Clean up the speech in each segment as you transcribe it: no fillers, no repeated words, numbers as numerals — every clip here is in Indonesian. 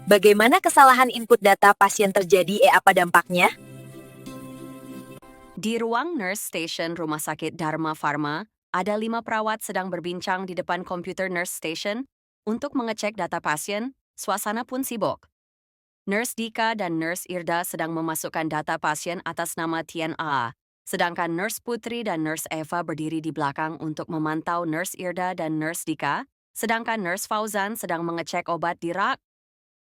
Bagaimana kesalahan input data pasien terjadi, apa dampaknya? Di ruang nurse station Rumah Sakit Dharma Pharma, ada 5 perawat sedang berbincang di depan komputer nurse station untuk mengecek data pasien, suasana pun sibuk. Nurse Dika dan Nurse Irda sedang memasukkan data pasien atas nama Tian A, sedangkan Nurse Putri dan Nurse Eva berdiri di belakang untuk memantau Nurse Irda dan Nurse Dika, sedangkan Nurse Fauzan sedang mengecek obat di rak.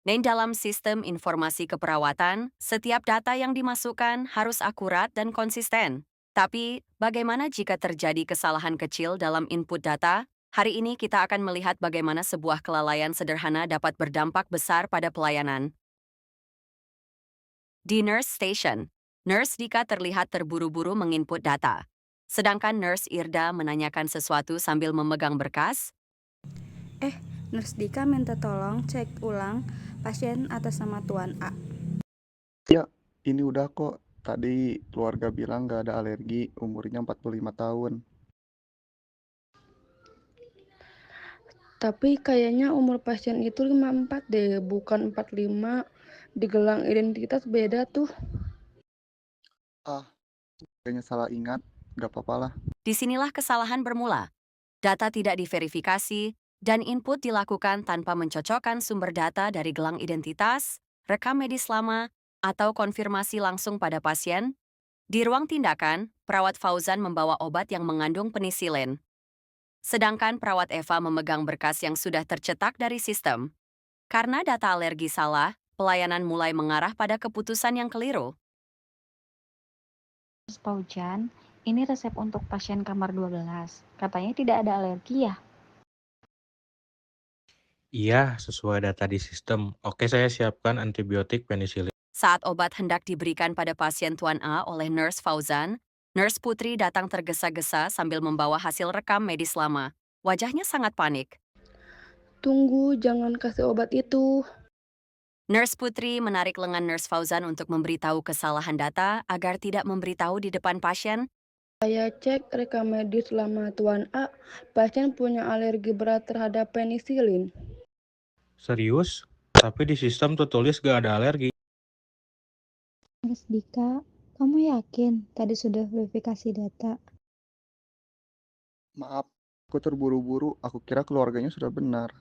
Dalam sistem informasi keperawatan, setiap data yang dimasukkan harus akurat dan konsisten. Tapi, bagaimana jika terjadi kesalahan kecil dalam input data? Hari ini kita akan melihat bagaimana sebuah kelalaian sederhana dapat berdampak besar pada pelayanan. Di nurse station, Nurse Dika terlihat terburu-buru menginput data. Sedangkan Nurse Irda menanyakan sesuatu sambil memegang berkas. Nurse Dika minta tolong cek ulang pasien atas nama Tuan A. Ya, ini udah kok. Tadi keluarga bilang nggak ada alergi, umurnya 45 tahun. Tapi kayaknya umur pasien itu 54 deh, bukan 45. Di gelang identitas beda tuh. Ah, kayaknya salah ingat. Nggak apa-apa lah. Disinilah kesalahan bermula. Data tidak diverifikasi, dan input dilakukan tanpa mencocokkan sumber data dari gelang identitas, rekam medis lama, atau konfirmasi langsung pada pasien. Di ruang tindakan, perawat Fauzan membawa obat yang mengandung penisilin. Sedangkan perawat Eva memegang berkas yang sudah tercetak dari sistem. Karena data alergi salah, pelayanan mulai mengarah pada keputusan yang keliru. Mas Fauzan, ini resep untuk pasien kamar 12. Katanya tidak ada alergi ya? Iya, sesuai data di sistem. Oke, saya siapkan antibiotik penisilin. Saat obat hendak diberikan pada pasien Tuan A oleh Nurse Fauzan, Nurse Putri datang tergesa-gesa sambil membawa hasil rekam medis lama. Wajahnya sangat panik. Tunggu, jangan kasih obat itu. Nurse Putri menarik lengan Nurse Fauzan untuk memberitahu kesalahan data agar tidak memberitahu di depan pasien. Saya cek rekam medis lama Tuan A, pasien punya alergi berat terhadap penisilin. Serius? Tapi di sistem tuh tulis gak ada alergi. Nurse Dika, kamu yakin tadi sudah verifikasi data? Maaf, aku terburu-buru. Aku kira keluarganya sudah benar.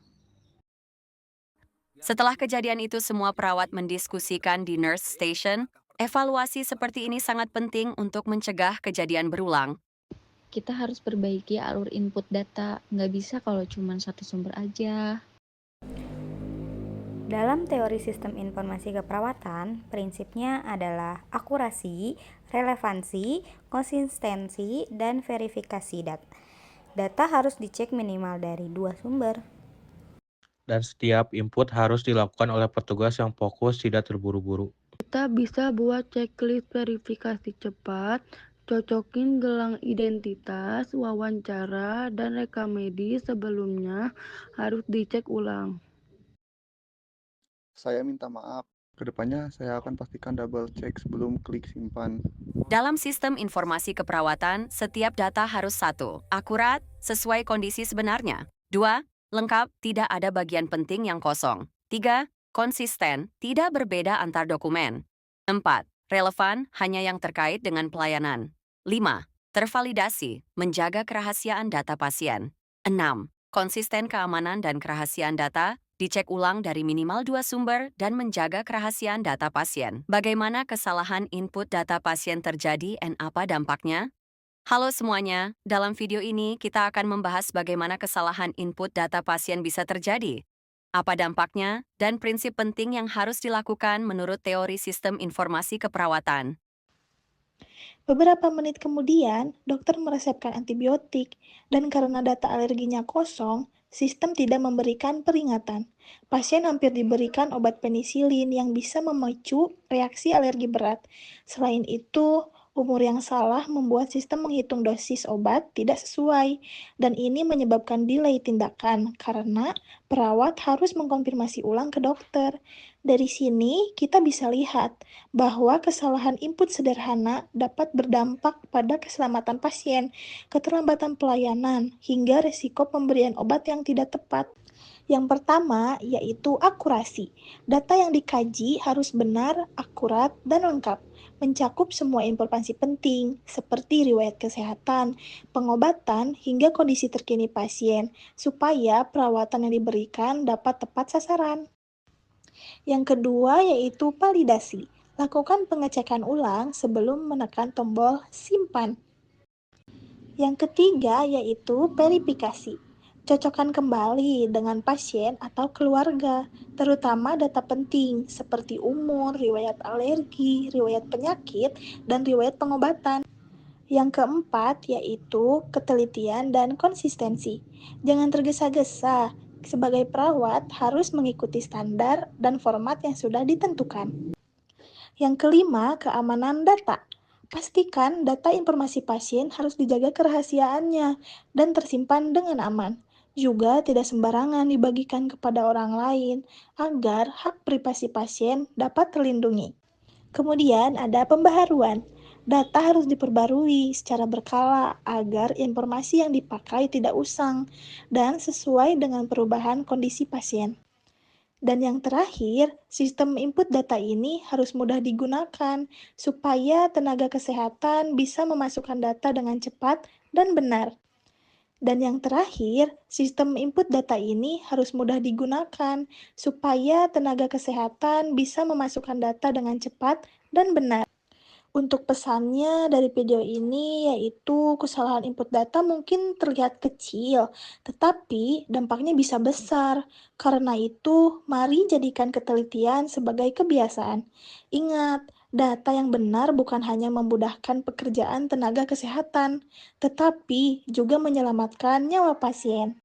Setelah kejadian itu, semua perawat mendiskusikan di nurse station. Evaluasi seperti ini sangat penting untuk mencegah kejadian berulang. Kita harus perbaiki alur input data. Nggak bisa kalau cuma satu sumber aja. Dalam teori sistem informasi keperawatan, prinsipnya adalah akurasi, relevansi, konsistensi, dan verifikasi data. Data harus dicek minimal dari 2 sumber. Dan setiap input harus dilakukan oleh petugas yang fokus, tidak terburu-buru. Kita bisa buat checklist verifikasi cepat, cocokin gelang identitas, wawancara, dan rekam medis sebelumnya harus dicek ulang. Saya minta maaf. Kedepannya saya akan pastikan double check sebelum klik simpan. Dalam sistem informasi keperawatan, setiap data harus 1. Akurat, sesuai kondisi sebenarnya. 2. Lengkap, tidak ada bagian penting yang kosong. 3. Konsisten, tidak berbeda antar dokumen. 4. Relevan, hanya yang terkait dengan pelayanan. 5. Tervalidasi, menjaga kerahasiaan data pasien. 6. Konsisten keamanan dan kerahasiaan data, dicek ulang dari minimal 2 sumber dan menjaga kerahasiaan data pasien. Bagaimana kesalahan input data pasien terjadi dan apa dampaknya? Halo semuanya, dalam video ini kita akan membahas bagaimana kesalahan input data pasien bisa terjadi, apa dampaknya, dan prinsip penting yang harus dilakukan menurut teori sistem informasi keperawatan. Beberapa menit kemudian, dokter meresepkan antibiotik, dan karena data alerginya kosong, sistem tidak memberikan peringatan. Pasien hampir diberikan obat penisilin yang bisa memicu reaksi alergi berat. Selain itu, umur yang salah membuat sistem menghitung dosis obat tidak sesuai, dan ini menyebabkan delay tindakan karena perawat harus mengkonfirmasi ulang ke dokter. Dari sini, kita bisa lihat bahwa kesalahan input sederhana dapat berdampak pada keselamatan pasien, keterlambatan pelayanan, hingga risiko pemberian obat yang tidak tepat. Yang pertama yaitu akurasi. Data yang dikaji harus benar, akurat, dan lengkap, mencakup semua informasi penting seperti riwayat kesehatan, pengobatan, hingga kondisi terkini pasien, supaya perawatan yang diberikan dapat tepat sasaran. Yang kedua yaitu validasi. Lakukan pengecekan ulang sebelum menekan tombol simpan. Yang ketiga yaitu verifikasi. Cocokkan kembali dengan pasien atau keluarga, terutama data penting seperti umur, riwayat alergi, riwayat penyakit, dan riwayat pengobatan. Yang keempat yaitu ketelitian dan konsistensi. Jangan tergesa-gesa. Sebagai perawat harus mengikuti standar dan format yang sudah ditentukan. Yang kelima, keamanan data. Pastikan data informasi pasien harus dijaga kerahasiaannya dan tersimpan dengan aman. Juga tidak sembarangan dibagikan kepada orang lain agar hak privasi pasien dapat terlindungi. Kemudian ada pembaharuan. Data harus diperbarui secara berkala agar informasi yang dipakai tidak usang dan sesuai dengan perubahan kondisi pasien. Dan yang terakhir, sistem input data ini harus mudah digunakan supaya tenaga kesehatan bisa memasukkan data dengan cepat dan benar. Dan yang terakhir, sistem input data ini harus mudah digunakan supaya tenaga kesehatan bisa memasukkan data dengan cepat dan benar. Untuk pesannya dari video ini yaitu kesalahan input data mungkin terlihat kecil, tetapi dampaknya bisa besar. Karena itu, mari jadikan ketelitian sebagai kebiasaan. Ingat, data yang benar bukan hanya memudahkan pekerjaan tenaga kesehatan, tetapi juga menyelamatkan nyawa pasien.